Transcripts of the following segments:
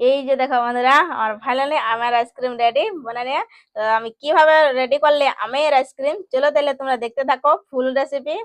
এই যে দেখো বন্ধুরা, আমার ফাইনালি আমের আইসক্রিম রেডি বানানো। তো আমি কিভাবে রেডি করলে আমের আইসক্রিম, চলো তাহলে তোমরা দেখতে থাকো ফুল রেসিপি।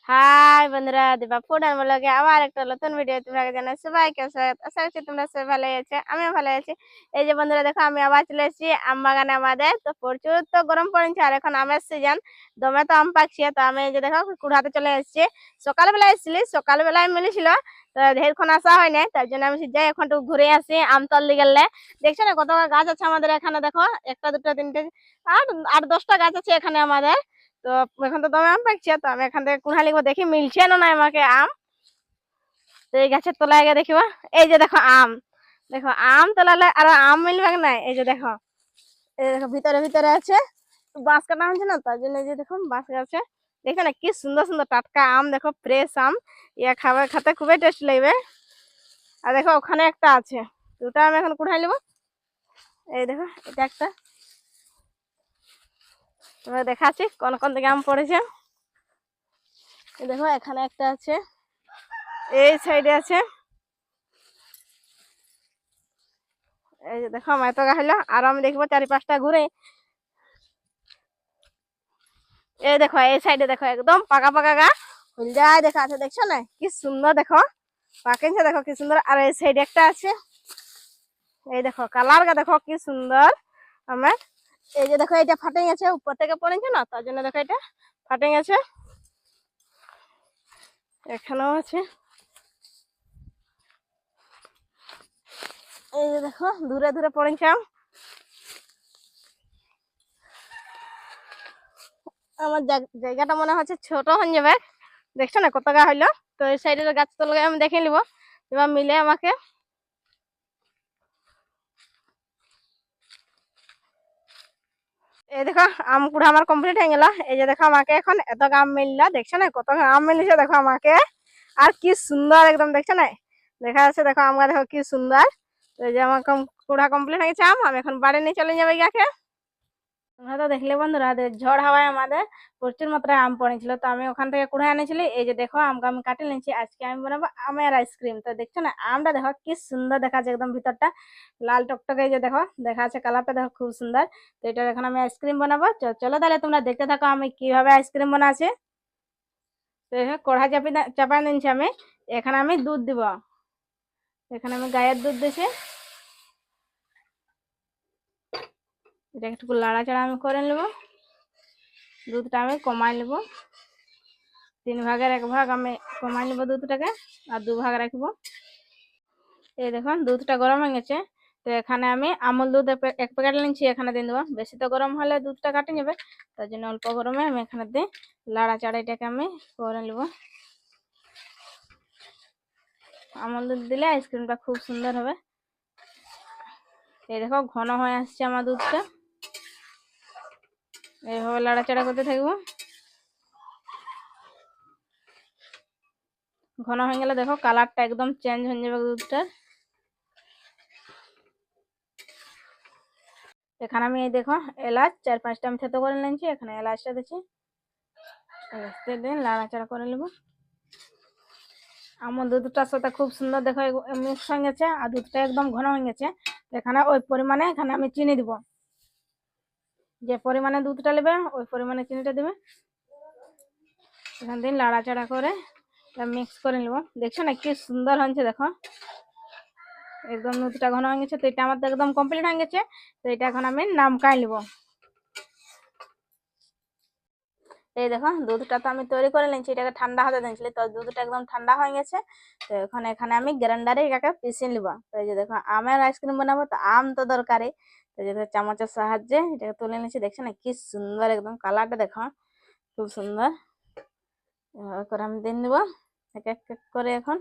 হাই বন্ধুরা, দিবা ফুড আর ব্লগে আবার একটা নতুন ভিডিও তোমরা জানাই সবাইকে স্বাগত। আশা করছি তোমরা সবাই ভালো আছে, আমিও ভালো আছি। এই যে বন্ধুরা দেখো, আমি আবার চলে এসেছি আম বাগানে আমাদের। তো প্রচুর তো গরম পড়েছে, আর এখন আমের সিজন, দমে তো আম পাকছে। তো আমি এই যে দেখো কুড়াতে চলে এসেছি। সকালবেলা এসেছিলি, সকালবেলায় মিলেছিল, তো ঢেরক্ষণ আসা হয় নাই, তার জন্য আমি যাই এখন একটু ঘুরে আসি আম তল্লি গেলে। দেখছো না কত গাছ আছে আমাদের এখানে, দেখো একটা দুটো তিনটে আর 8-10টা গাছ আছে এখানে আমাদের। তো এখন তো দমে আম পাকছে, তো আমি এখান থেকে কুড়া লিখবো, দেখি মিলছে না না আমাকে আম। তো এই গাছের তলায় গিয়ে দেখিবা, এই যে দেখো আম। দেখো আম তোলালে আর আম মিলবে না, এই যে দেখো, এই দেখো ভিতরে ভিতরে আছে। বাঁশ কাটা হচ্ছে না, তার জন্য এই যে দেখো বাঁশ গাছে। দেখো না কি সুন্দর সুন্দর টাটকা আম, দেখো ফ্রেশ আম। ইয়া খাবার খেতে খুবই টেস্ট লাগবে। আর দেখো ওখানে একটা আছে, দুটো আমি এখন কুড়াই নেবো। এই দেখো এটা একটা, তোমাকে দেখাচ্ছি কোন কোন দিকে আম পড়েছে। এই দেখো এখানে একটা আছে, এই সাইডে আছে। এই যে দেখো আমার এত গা হলো, আর আমি দেখবো 4-5টা ঘুরে। এই দেখো এই সাইডে দেখো একদম পাকা পাকা গা হলদায় দেখা আছে, দেখছো না কি সুন্দর, দেখো পাকেছে, দেখো কি সুন্দর। আর এই সাইডে একটা আছে, এই দেখো কালার গা দেখো কি সুন্দর আমার। এই যে দেখো এটা ফাটে গেছে, উপর থেকে পড়েছে না, তার জন্য দেখো এটা ফাটে গেছে। এখানেও আছে, এই যে দেখো দূরে দূরে পড়েছে আম। আমার জায়গাটা মনে হচ্ছে ছোট হয়ে যাবে, দেখছো না কত গা হইলো। তো এই সাইডের গাছ তলে আমি দেখে নিবো, এবার মিলে আমাকে। এই দেখো আম কুড়া আমার কমপ্লিট হয়ে গেল। এই যে দেখো আমাকে এখন এত আম মিললো, দেখছো না কত আম মিলেছে দেখো আমাকে। আর কি সুন্দর একদম, দেখছো না দেখা যাচ্ছে, দেখো আমরা দেখো কি সুন্দর। তো এই যে আমার কুড়া কমপ্লিট হয়ে গেছে আম, আমি এখন বাড়ি নিয়ে চলে যাবো গাছে। তোমরা তো দেখলে বন্ধুরা, ঝড় হাওয়ায় আমাদের প্রচুর মাত্রায় আম পড়েছিল, তো আমি ওখান থেকে কুড়ে এনেছিলি। এই যে দেখো আমকে আমি কাটে নিয়েছি, আজকে আমি বানাবো আমের আইসক্রিম। তো দেখছো না আমটা দেখো কি সুন্দর দেখা যাচ্ছে, একদম ভিতরটা লাল টকটকে। এই যে দেখো দেখা যাচ্ছে কালারটা দেখো খুব সুন্দর। তো এটা এখন আমি আইসক্রিম বানাবো। চলো তাহলে তোমরা দেখতে থাকো আমি কিভাবে আইসক্রিম বানাচ্ছি। তো এখানে কড়াই চাপা নিচ্ছি আমি। এখানে আমি দুধ দিব, এখানে আমি গায়ের দুধ দিছি। এটা একটু লাড়াচাড়া আমি করে নেবো, দুধটা আমি কমাই নেবো। 3 ভাগের 1 ভাগ আমি কমাই নেবো দুধটাকে, আর 2 ভাগ রাখবো। এই দেখুন দুধটা গরম হয়ে গেছে। তো এখানে আমি আমুল দুধ 1 প্যাকেট নিচ্ছি, এখানে দিয়ে দেবো। বেশি তো গরম হলে দুধটা কাটে যাবে, তার জন্য অল্প গরমে আমি এখানে দিয়ে লাড়াচাড়া এটাকে আমি করে নেবো। আমুল দুধ দিলে আইসক্রিমটা খুব সুন্দর হবে। এই দেখো ঘন হয়ে আসছে আমার দুধটা, এইভাবে লাড়াচাড়া করতে থাকবো। ঘন হয়ে গেলে দেখো কালারটা একদম চেঞ্জ হয়ে যাবে দুধটার। এখানে আমি এই দেখো এলাচ 4-5টা আমি থেতো করে নিয়েছি, এখানে এলাচটা দিচ্ছি। এলাচটা দিয়ে লাড়াচাড়া করে নেবো। আমার দুধটার সাথে খুব সুন্দর দেখো মিক্স হয়ে গেছে, আর দুধটা একদম ঘন হয়ে গেছে। এখানে ওই পরিমাণে এখানে আমি চিনি দিব, যে পরিমাণে দুধটা নেবে ওই পরিমাণে চিনিটা দেবে। এখান থেকে লাড়াচাড়া করে মিক্স করে নেবো। দেখছো না কি সুন্দর হয়েছে, দেখো একদম দুধটা ঘন হয়ে গেছে। তো এটা আমার একদম কমপ্লিট হয়ে গেছে। তো এটা এখন আমি নামকাই নেবো। এই দেখো দুধটা তো আমি তৈরি করে নিয়েছি, এটাকে ঠান্ডা হতে দিয়েছিলি, তো দুধটা একদম ঠান্ডা হয়ে গেছে। তো এখন এখানে আমি গ্রাইন্ডারে এটাকে পিষে নিব। তো এই যে দেখো আমের আইসক্রিম বানাবো, তো আম তো দরকারই। তো এই যে দেখো চামচের সাহায্যে এটাকে তুলে নিচ্ছি, দেখছো না কি সুন্দর একদম কালারটা দেখো খুব সুন্দর। এভাবে করে আমি দিয়ে নিব এক এক এক করে। এখন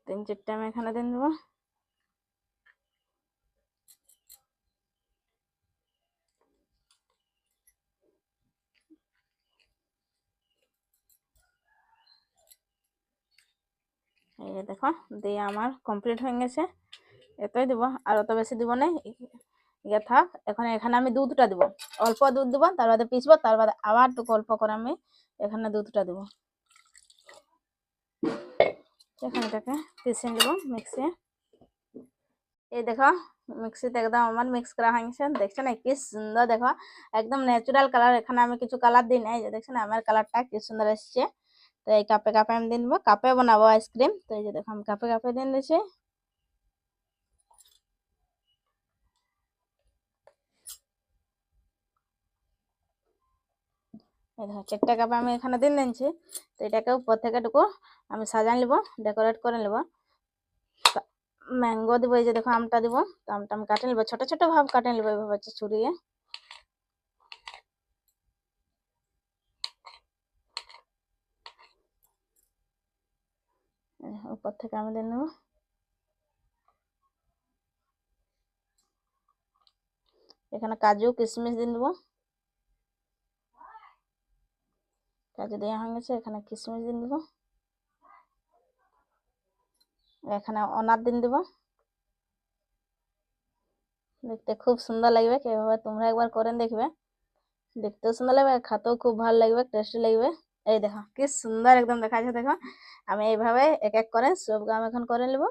3-4টা আমি এখানে দিয়ে নেবো। এই যে দেখো দিয়ে আমার কমপ্লিট হয়ে গেছে। এতই দিব, আর অত বেশি দিব না, ইয়ে থাক। এখন এখানে আমি দুধটা দিব, অল্প দুধ দিব, তার বাদে পিসবো, তার বাদে আবার একটু অল্প করে আমি এখানে দুধটা দিব। এখন এটাকে পিষে নেব মিক্সি। এই দেখো মিক্সিতে একদম আমার মিক্স করা হয়ে গেছে। দেখছো না কি সুন্দর, দেখো একদম ন্যাচারাল কালার। এখানে আমি কিছু কালার দিই নাই, যে দেখছো না আমার কালারটা কি সুন্দর এসছে। তো এই কাপে কাপে আমি দিয়ে দেবো, কাপে বানাবো আইসক্রিম। তো এই যে দেখো আমি কাপে কাপে দিয়ে দিচ্ছি। এই দেখো 4টা কাপে আমি এখানে দিয়ে নিচ্ছি। তো এটাকে উপর থেকে টুকু আমি সাজান নিব, ডেকোরেট করে নেব। ম্যাঙ্গো দিব, এই যে দেখো আমটা দিব। তো আমটা আমি কাটে নিব, ছোট ছোট ভাব কাটে নিব এইভাবে ছুরিয়ে। উপর থেকে আমি দিয়ে নেব। এখানে কাজু কিশমিশ দিয়ে দেবো। কাজু দেওয়া হয়ে গেছে, এখানে কিশমিশ দিয়ে দেবো। এখানে অনার দিন দেবো। দেখতে খুব সুন্দর লাগবে, কিভাবে তোমরা একবার করে দেখবে। দেখতেও সুন্দর লাগবে, খাতেও খুব ভালো লাগবে, টেস্টি লাগবে। এই দেখো কি সুন্দর একদম দেখা যাচ্ছে। দেখো আমি এইভাবে এক এক করে সব আমি এখন করে নেব।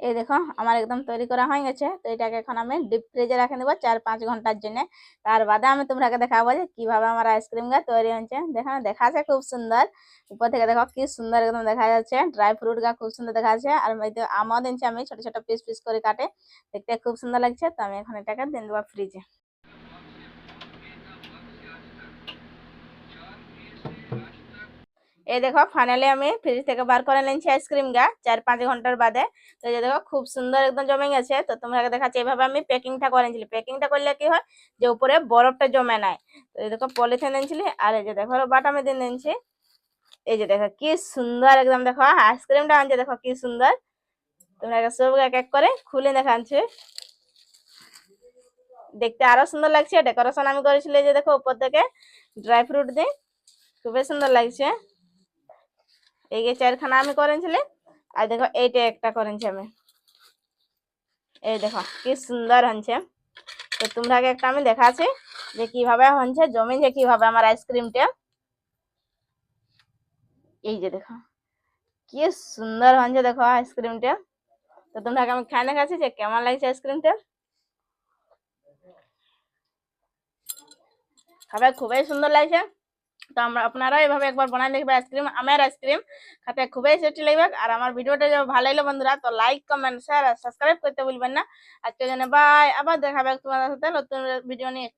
এই দেখো আমার একদম তৈরি করা হয়ে গেছে। তো এটাকে এখন আমি ডিপ ফ্রিজে রেখে দেবো 4-5 ঘন্টার জন্য। তার বাদে আমি তোমরাকে দেখাবো যে কিভাবে আমার আইসক্রিম গা তৈরি হচ্ছে। দেখো দেখাচ্ছে খুব সুন্দর, উপর থেকে দেখো কি সুন্দর একদম দেখা যাচ্ছে। ড্রাই ফ্রুট গা খুব সুন্দর দেখা যাচ্ছে। আর আমও দিচ্ছি আমি ছোট ছোট পিস পিস করে কাটে, দেখতে খুব সুন্দর লাগছে। তো আমি এখন এটাকে দিয়ে দেবো ফ্রিজে। এই দেখো ফাইনালি আমি ফ্রিজ থেকে বার করে নিয়েছি আইসক্রিম গা 4-5 ঘন্টার বাদে। তো এই যে দেখো খুব সুন্দর একদম জমে গেছে। তো তোমরা দেখাচ্ছি এইভাবে আমি প্যাকিংটা করে নিয়েছিলি। প্যাকিংটা করলে কি হয় যে উপরে বরফটা জমে নাই। তো এই দেখো পলিথিন নিয়েছিলি, আর এই যে দেখো বাটামে দিয়ে নিয়েছি। এই যে দেখো কি সুন্দর একদম, দেখো আইসক্রিমটা আনছে, দেখো কি সুন্দর। তোমরা সব এক এক করে খুলে দেখাচ্ছি, দেখতে আরো সুন্দর লাগছে। ডেকোরেশন আমি করেছিলাম, যে দেখো উপর থেকে ড্রাই ফ্রুট দিয়ে খুবই সুন্দর লাগছে। এই যে 4খানা আমি করেছিলি, আর দেখো এইটা একটা করেছি আমি। এই দেখো কি সুন্দর হচ্ছে। তো তোমরা একটা আমি দেখাচ্ছি যে কিভাবে হচ্ছে, জমিছে কিভাবে আমার আইসক্রিমটা। এই যে দেখো কি সুন্দর হচ্ছে, দেখো আইসক্রিমটা। তো তোমরা আমি খাই দেখাচ্ছি যে কেমন লাগছে আইসক্রিমটা। খাবার খুবই সুন্দর লাগছে। তো আপনারা এভাবে একবার বানাই দেখবে আইসক্রিম, আমের আইসক্রিম খেতে খুবই টেস্টি লাগবে। আর আমার ভিডিওটা যদি ভালো লাগলো বন্ধুরা, তো লাইক কমেন্ট শেয়ার আর সাবস্ক্রাইব করতে ভুলবেন না। আজকের জন্য বাই, আবার দেখাবে তোমাদের সাথে নতুন ভিডিও নিয়ে।